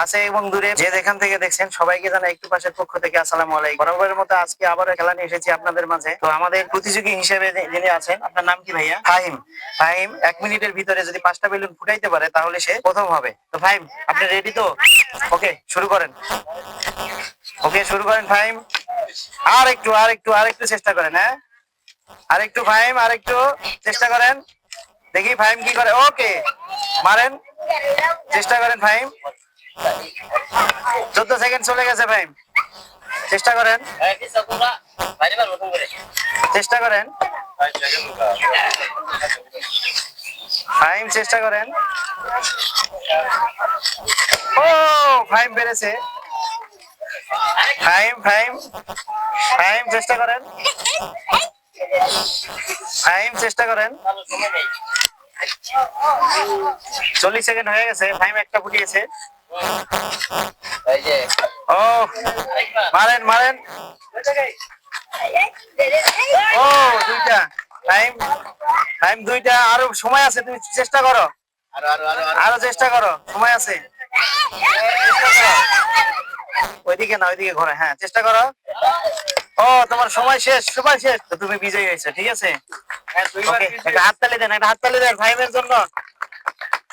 কাছে এবং দূরে যে যেখান থেকে দেখছেন সবাইকে জানাই একটু পাশের পক্ষ থেকে আসসালামু আলাইকুম। বরাবরের মতো আজকে আবারও খেলা নিয়ে এসেছি আপনাদের মাঝে। তো আমাদের প্রতিযোগী হিসেবে যিনি আছেন, আপনার নাম কি ভাইয়া? ফাহিম। ফাহিম 1 মিনিটের ভিতরে যদি 5টা বেলুন ফুটাইতে পারে তাহলে সে প্রথম হবে। তো ফাহিম, আপনি রেডি তো? ওকে, শুরু করেন। ওকে, শুরু করেন ফাহিম। আর একটু চেষ্টা করেন। হ্যাঁ, আরেকটু ফাহিম, আরেকটু চেষ্টা করেন। দেখি ফাহিম কি করে। ওকে, মারেন, চেষ্টা করেন ফাহিম। 14 সেকেন্ড চলে গেছে ভাই। চেষ্টা করেন, চেষ্টা করেন ফাইম, চেষ্টা করেন। ও, ফাইম পেরেছে। ফাইম ফাইম ফাইম চেষ্টা করেন। ফাইম চেষ্টা করেন। 40 সেকেন্ড হয়ে গেছে। ফাইম একটা ফুটিয়েছে। ও, মারেন মারেন। ও, দুইটা। টাইম টাইম দুইটা। আরো সময় আছে, তুমি চেষ্টা করো। আরো চেষ্টা করো, সময় আছে। ওইদিকে না, ওইদিকে ঘরে। হ্যাঁ, চেষ্টা করো। ও, তোমার সময় শেষ, সময় শেষ। তো তুমি বিজয়ী হয়েছে, ঠিক আছে। একটা হাততালি দেন, একটা হাততালি দেন ফাইমের জন্য।